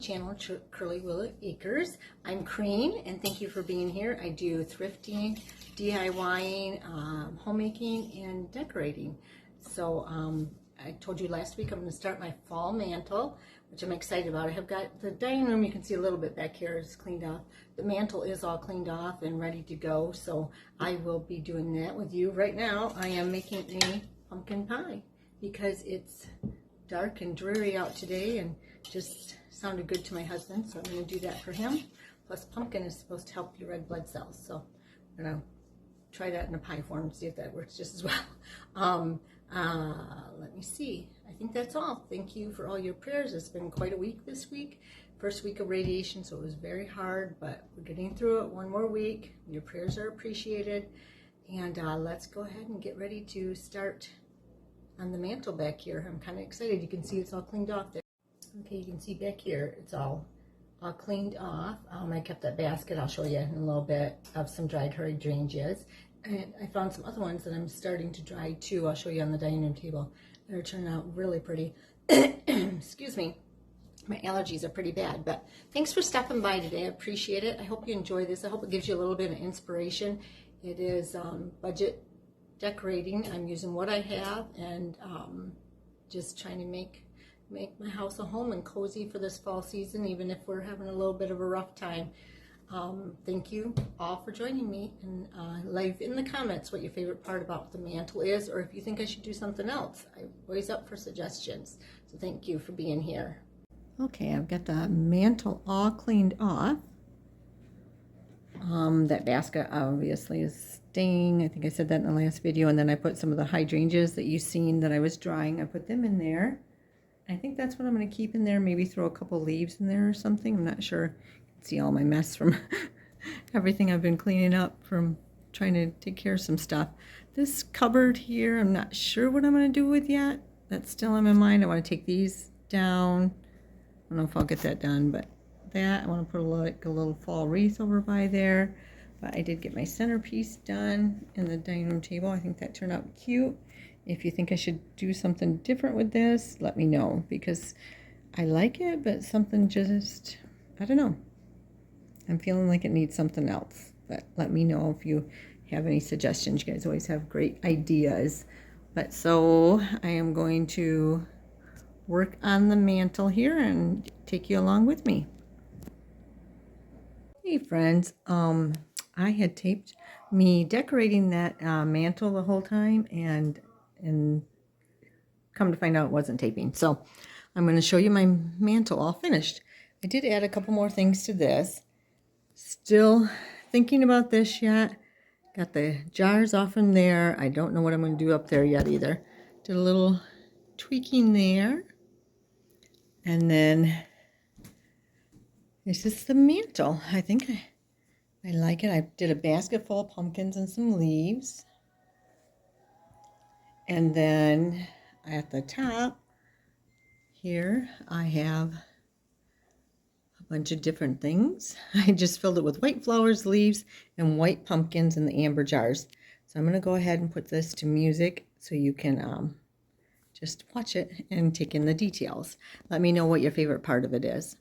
channel, Curly Willow Acres. I'm Creen, and thank you for being here. I do thrifting, DIYing, homemaking, and decorating. So I told you last week I'm going to start my fall mantle, which I'm excited about. I have got the dining room, you can see a little bit back here, is cleaned off. The mantle is all cleaned off and ready to go, so I will be doing that with you. Right now, I am making a pumpkin pie because it's dark and dreary out today and just sounded good to my husband, so I'm going to do that for him. Plus, pumpkin is supposed to help your red blood cells, so I'm going to try that in a pie form and see if that works just as well. Let me see. I think that's all. Thank you for all your prayers. It's been quite a week this week. First week of radiation, so it was very hard, but we're getting through it. One more week. Your prayers are appreciated. And let's go ahead and get ready to start on the mantle back here. I'm kind of excited. You can see it's all cleaned off there. Okay, you can see back here it's all cleaned off. I kept that basket, I'll show you in a little bit, of some dried hydrangeas. And I found some other ones that I'm starting to dry too. I'll show you on the dining room table. They're turning out really pretty. Excuse me. My allergies are pretty bad, but thanks for stopping by today. I appreciate it. I hope you enjoy this. I hope it gives you a little bit of inspiration. It is budget decorating. I'm using what I have and just trying to make my house a home and cozy for this fall season, even if we're having a little bit of a rough time. Thank you all for joining me, and leave in the comments what your favorite part about the mantle is, or if you think I should do something else. I'm always up for suggestions, so thank you for being here. Okay, I've got the mantle all cleaned off. That basket obviously is staying. I think I said that in the last video, and then I put some of the hydrangeas that you've seen that I was drying. I put them in there. I think that's what I'm going to keep in there. Maybe throw a couple leaves in there or something. I'm not sure. See all my mess from everything I've been cleaning up from trying to take care of some stuff. This cupboard here, I'm not sure what I'm going to do with yet. That's still in my mind. I want to take these down. I don't know if I'll get that done, but that I want to put a little fall wreath over by there. But I did get my centerpiece done in the dining room table. I think that turned out cute. If you think I should do something different with this, let me know, because I like it, but something just, I don't know. I'm feeling like it needs something else, but let me know if you have any suggestions. You guys always have great ideas. But so I am going to work on the mantle here and take you along with me. Hey friends, I had taped me decorating that mantle the whole time, and come to find out it wasn't taping. So I'm going to show you my mantle all finished. I did add a couple more things to this. Still thinking about this yet. Got the jars off in there. I don't know what I'm going to do up there yet either. Did a little tweaking there. And then this is the mantle. I think I like it. I did a basket full of pumpkins and some leaves. And then at the top here I have bunch of different things. I just filled it with white flowers, leaves, and white pumpkins in the amber jars. So I'm going to go ahead and put this to music so you can just watch it and take in the details. Let me know what your favorite part of it is.